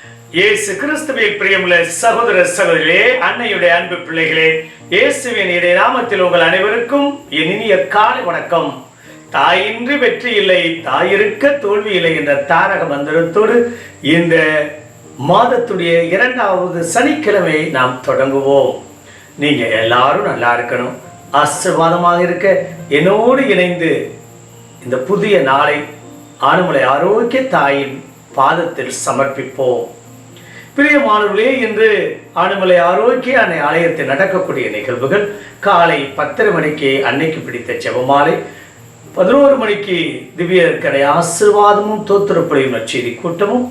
இயேசு கிறிஸ்துவில் பிரியமுள்ள சகோதர சகோதரிகளே, அன்னையுடைய அன்பு பிள்ளைகளே, இயேசுவின் இறை நாமத்தில் உங்கள் அனைவருக்கும் என் இனிய காலை வணக்கம். தாயின்றி வெற்றி இல்லை, தாயிருக்க தோல்வி இல்லை என்ற தாரக மந்திரத்தோடு இந்த மாதத்துடைய 2வது சனிக்கிழமை நாம் தொடங்குவோம். நீங்க எல்லாரும் நல்லா இருக்கணும், ஆசீர்வாதமாக இருக்க என்னோடு இணைந்து இந்த புதிய நாளை ஆணுமலை ஆரோக்கிய தாயின் பாதத்தில் சமர்ப்பிப்போம். பிரியமானவர்களே, இன்று ஆணுமலை ஆரோக்கிய அன்னை ஆலயத்தில் நடக்கக்கூடிய நிகழ்வுகள்: காலை 10:30 மணிக்கு அன்னைக்கு பிடித்த ஜெபமாலை, 11 மணிக்கு திவ்யக்கடை ஆசீர்வாதமும் தோத்திரப்பலியும் நற்செய்தி கூட்டமும்,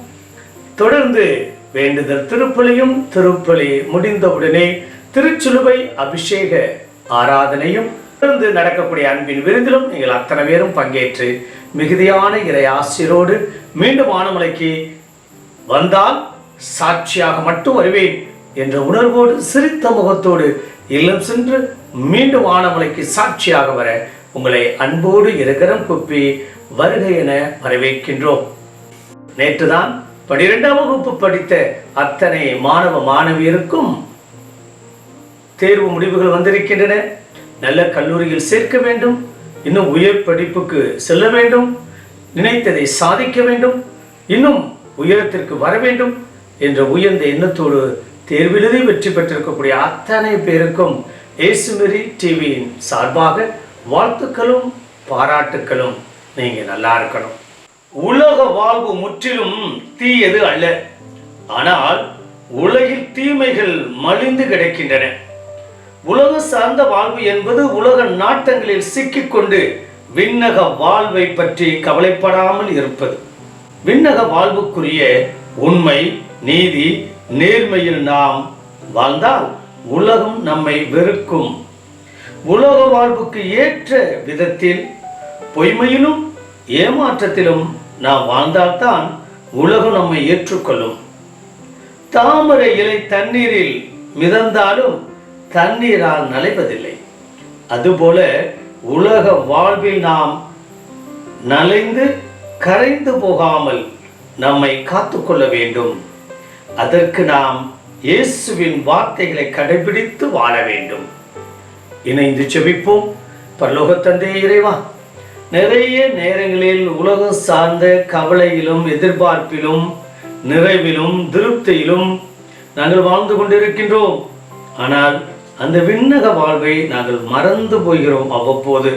தொடர்ந்து வேண்டுதல் திருப்பலியும், திருப்பலி முடிந்தவுடனே திருச்சிலுவை அபிஷேக ஆராதனையும், தொடர்ந்து நடக்கக்கூடிய அன்பின் விருந்திலும் நீங்கள் அத்தனை பேரும் பங்கேற்று மிகுதியான இறை ஆசிரோடு மீண்டும் ஆனமலைக்கு வந்தால் சாட்சியாக மட்டும் வருவேன் என்ற உணர்வோடு சிரித்த முகத்தோடு இல்லம் சென்று மீண்டும் ஆனமலைக்கு சாட்சியாக வர உங்களை அன்போடு இருகரம் குப்பி வருகை என வரவேற்கின்றோம். நேற்றுதான் 12ஆம் வகுப்பு படித்த அத்தனை மாணவ மாணவியருக்கும் தேர்வு முடிவுகள் வந்திருக்கின்றன. நல்ல கல்லூரியில் சேர்க்க வேண்டும், இன்னும் உயர் படிப்புக்கு செல்ல வேண்டும், நினைத்ததை சாதிக்க வேண்டும், இன்னும் உயரத்திற்கு வர வேண்டும் என்ற உயர்ந்த எண்ணத்தோடு தேர்விலுதி வெற்றி பெற்றிருக்கக்கூடிய அத்தனை பேருக்கும் இயேசுமெரி டிவியின் சார்பாக வாழ்த்துக்களும் பாராட்டுக்களும். நீங்க நல்லா இருக்கணும். உலக வாழ்வு முற்றிலும் தீயது அல்ல, ஆனால் உலகில் தீமைகள் மலிந்து கிடக்கின்றன. உலக சார்ந்த வாழ்வு என்பது உலக நாட்டங்களில் சிக்கிக்கொண்டு விண்ணக வாழ்வை பற்றி கவலைப்படாமல் இருப்பது. விண்ணக வாழ்வுக்குரிய உண்மை, நீதி, நேர்மையில் நாம் வாழ்ந்தால் உலகம் நம்மை வெறுக்கும். உலக வாழ்வுக்கு ஏற்ற விதத்தில் பொய்மையிலும் ஏமாற்றத்திலும் நாம் வாழ்ந்தால்தான் உலகம் நம்மை ஏற்றுக்கொள்ளும். தாமரை இலை தண்ணீரில் மிதந்தாலும் தண்ணீரால் நலைவதில்லை. அதுபோல உலக வாழ்வில் நாம் நலைந்து கரைந்து போகாமல் நம்மை காத்துக்கொள்ள வேண்டும். அதற்கு நாம் இயேசுவின் வார்த்தைகளை கடைபிடித்து வாழ வேண்டும். இணைந்து ஜெபிப்போம். பரலோக தந்தையே இறைவா, நிறைய நேரங்களில் உலகம் சார்ந்த கவலையிலும் எதிர்பார்ப்பிலும் நிறைவிலும் திருப்தியிலும் நாங்கள் வாழ்ந்து கொண்டிருக்கின்றோம். ஆனால் அந்த விண்ணக வாழ்வை நாங்கள் மறந்து போகிறோம். அவ்வப்போது